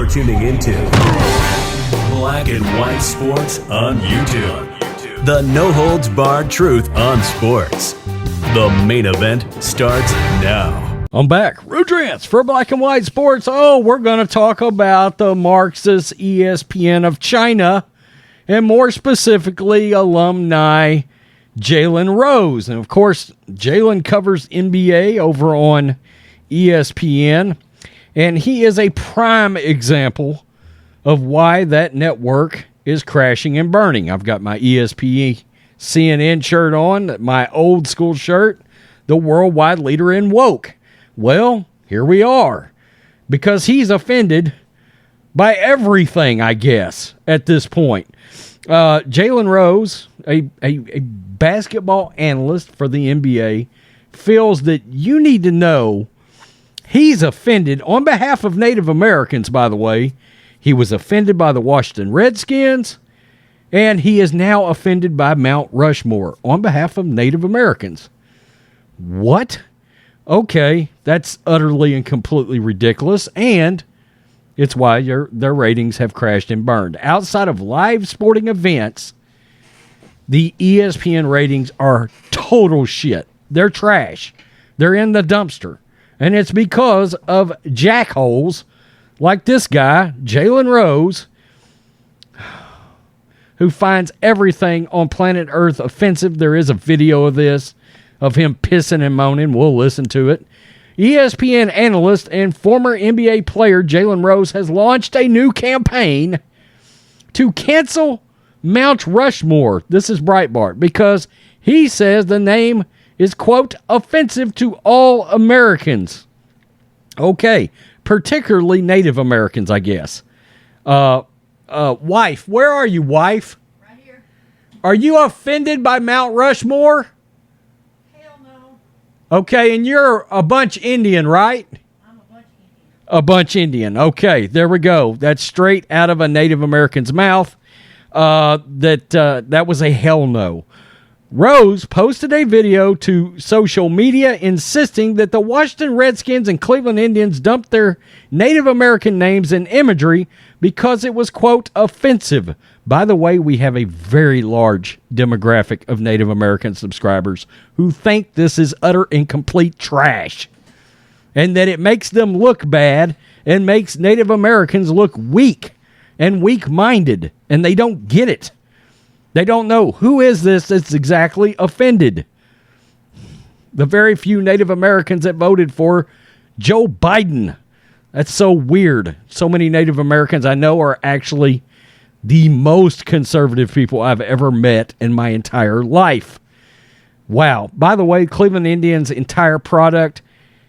You're tuning into Black and White Sports on YouTube. The no-holds-barred truth on sports. The main event starts now. I'm back. Rudrance for Black and White Sports. Oh, we're going to talk about the Marxist ESPN of China, and more specifically, alumni Jalen Rose. And, of course, Jalen covers NBA over on ESPN, and he is a prime example of why that network is crashing and burning. I've got my ESPN CNN shirt on, my old school shirt, the worldwide leader in woke. Well, here we are, because he's offended by everything, I guess, at this point. Jalen Rose, a basketball analyst for the NBA, feels that you need to know he's offended on behalf of Native Americans, by the way. He was offended by the Washington Redskins, and he is now offended by Mount Rushmore on behalf of Native Americans. What? Okay, that's utterly and completely ridiculous, and it's why their ratings have crashed and burned. Outside of live sporting events, the ESPN ratings are total shit. They're trash. They're in the dumpster. And it's because of jackholes like this guy, Jalen Rose, who finds everything on planet Earth offensive. There is a video of this, of him pissing and moaning. We'll listen to it. ESPN analyst and former NBA player Jalen Rose has launched a new campaign to cancel Mount Rushmore. This is Breitbart, because he says the name is, quote, offensive to all Americans. Okay, particularly Native Americans, I guess. Wife, where are you, wife? Right here. Are you offended by Mount Rushmore? Hell no. Okay, and you're a bunch Indian, right? I'm a bunch Indian. A bunch Indian. Okay, there we go. That's straight out of a Native American's mouth. That was a hell no. Rose posted a video to social media insisting that the Washington Redskins and Cleveland Indians dumped their Native American names and imagery because it was, quote, offensive. By the way, we have a very large demographic of Native American subscribers who think this is utter and complete trash, and that it makes them look bad and makes Native Americans look weak and weak-minded, and they don't get it. They don't know who is this that's exactly offended. The very few Native Americans that voted for Joe Biden. That's so weird. So many Native Americans I know are actually the most conservative people I've ever met in my entire life. Wow. By the way, Cleveland Indians' entire product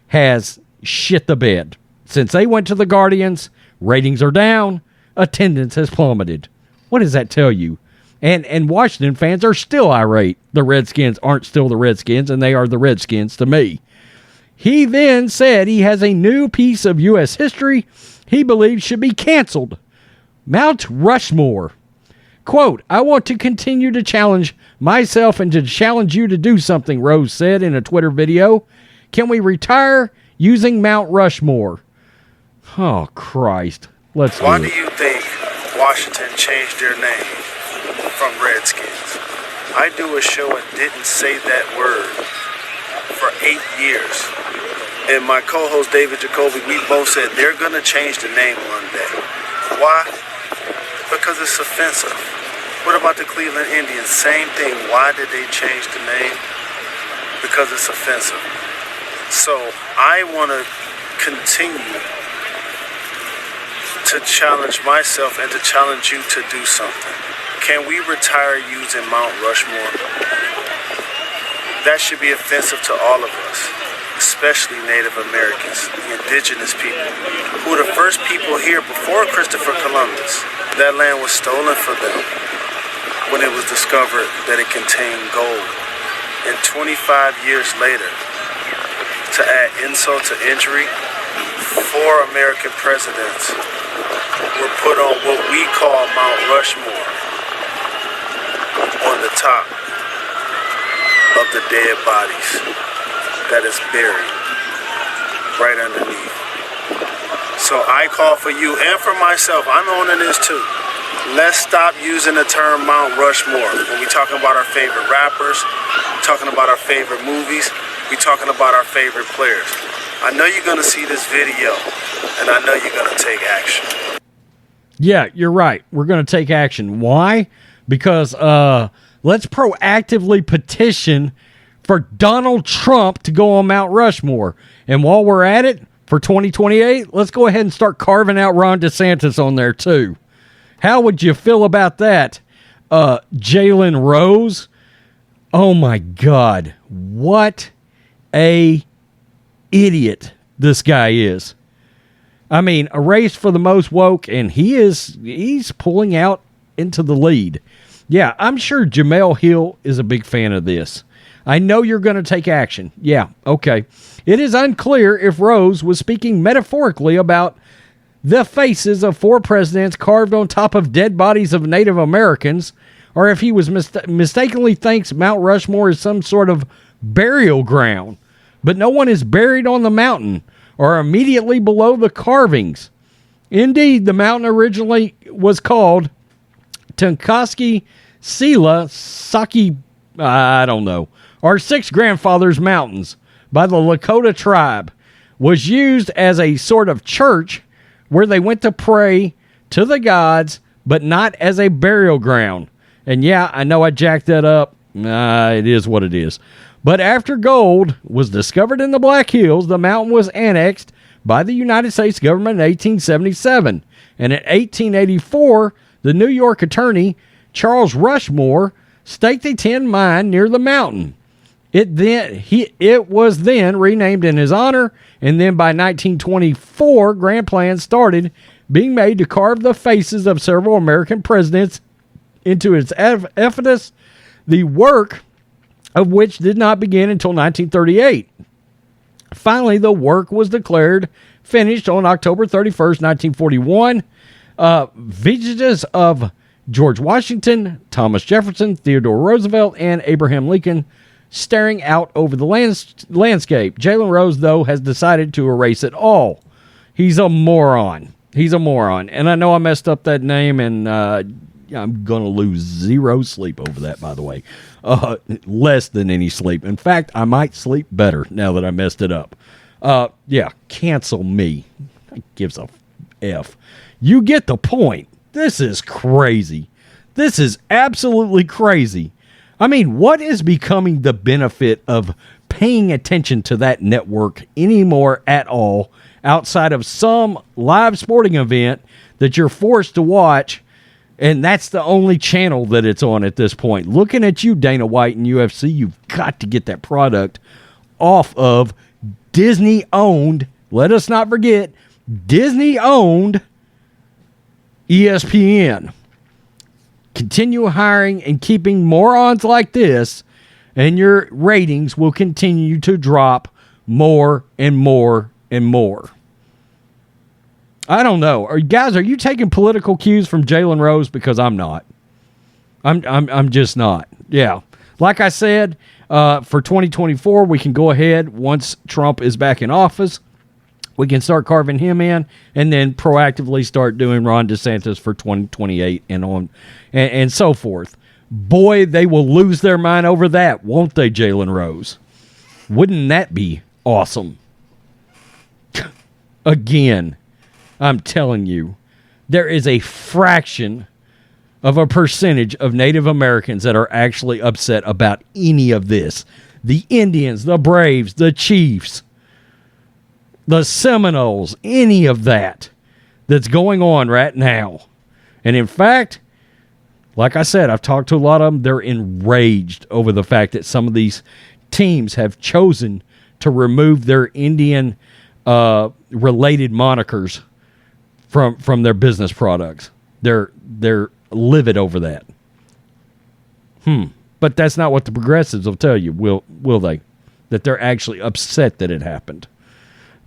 has shit the bed. Since they went to the Guardians, ratings are down, attendance has plummeted. What does that tell you? And Washington fans are still irate. The Redskins aren't still the Redskins, and they are the Redskins to me. He then said he has a new piece of U.S. history he believes should be canceled. Mount Rushmore. Quote, I want to continue to challenge myself and to challenge you to do something, Rose said in a Twitter video. Can we retire using Mount Rushmore? Oh, Christ. Let's do it. Why do you think Washington changed their name from Redskins? I do a show and didn't say that word for 8 years. And my co-host David Jacoby, we both said they're going to change the name one day. Why? Because it's offensive. What about the Cleveland Indians? Same thing. Why did they change the name? Because it's offensive. So I want to continue to challenge myself and to challenge you to do something. Can we retire using Mount Rushmore? That should be offensive to all of us, especially Native Americans, the indigenous people, who were the first people here before Christopher Columbus. That land was stolen from them when it was discovered that it contained gold. And 25 years later, to add insult to injury, 4 American presidents were put on what we call Mount Rushmore, on the top of the dead bodies that is buried right underneath. So I call for you and for myself. I'm owning this too. Let's stop using the term Mount Rushmore when we talking about our favorite rappers, talking about our favorite movies, we talking about our favorite players. I know you're going to see this video, and I know you're going to take action. Yeah, you're right. We're going to take action. Why? Because let's proactively petition for Donald Trump to go on Mount Rushmore. And while we're at it, for 2028, let's go ahead and start carving out Ron DeSantis on there too. How would you feel about that? Jalen Rose? Oh my God. What a idiot this guy is. I mean, a race for the most woke, and he's pulling out into the lead. Yeah, I'm sure Jamel Hill is a big fan of this. I know you're going to take action. Yeah, okay. It is unclear if Rose was speaking metaphorically about the faces of 4 presidents carved on top of dead bodies of Native Americans, or if he was mistakenly thinks Mount Rushmore is some sort of burial ground. But no one is buried on the mountain or immediately below the carvings. Indeed, the mountain originally was called Tunkoski Sila Saki, I don't know, or 6 Grandfathers Mountains by the Lakota tribe, was used as a sort of church where they went to pray to the gods, but not as a burial ground. And yeah, I know I jacked that up. It is what it is. But after gold was discovered in the Black Hills, the mountain was annexed by the United States government in 1877. And in 1884, the New York attorney, Charles Rushmore, staked a tin mine near the mountain. It was then renamed in his honor, and then by 1924, grand plans started being made to carve the faces of several American presidents into its edifice, the work of which did not begin until 1938. Finally, the work was declared finished on October 31st, 1941. Visages of George Washington, Thomas Jefferson, Theodore Roosevelt, and Abraham Lincoln staring out over the landscape. Jalen Rose, though, has decided to erase it all. He's a moron. And I know I messed up that name, and I'm going to lose 0 sleep over that, by the way. Less than any sleep. In fact, I might sleep better now that I messed it up. Yeah, cancel me. Gives a F. You get the point. This is crazy. This is absolutely crazy. I mean, what is becoming the benefit of paying attention to that network anymore at all outside of some live sporting event that you're forced to watch, and that's the only channel that it's on at this point? Looking at you, Dana White and UFC, you've got to get that product off of Disney-owned, let us not forget, Disney-owned ESPN. Continue hiring and keeping morons like this, and your ratings will continue to drop more and more and more. I don't know. Are you taking political cues from Jalen Rose? Because I'm not. I'm just not. Yeah. Like I said, for 2024, we can go ahead once Trump is back in office. We can start carving him in, and then proactively start doing Ron DeSantis for 2028 and on, and so forth. Boy, they will lose their mind over that, won't they, Jalen Rose? Wouldn't that be awesome? Again, I'm telling you, there is a fraction of a percentage of Native Americans that are actually upset about any of this. The Indians, the Braves, the Chiefs, the Seminoles, any of that that's going on right now. And in fact, like I said, I've talked to a lot of them. They're enraged over the fact that some of these teams have chosen to remove their Indian related monikers from their business products. They're livid over that. But that's not what the progressives will tell you, will they? That they're actually upset that it happened.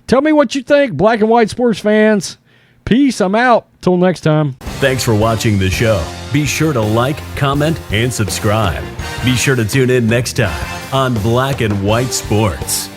Tell me what you think, black and white sports fans. Peace. I'm out. Till next time. Thanks for watching the show. Be sure to like, comment, and subscribe. Be sure to tune in next time on Black and White Sports.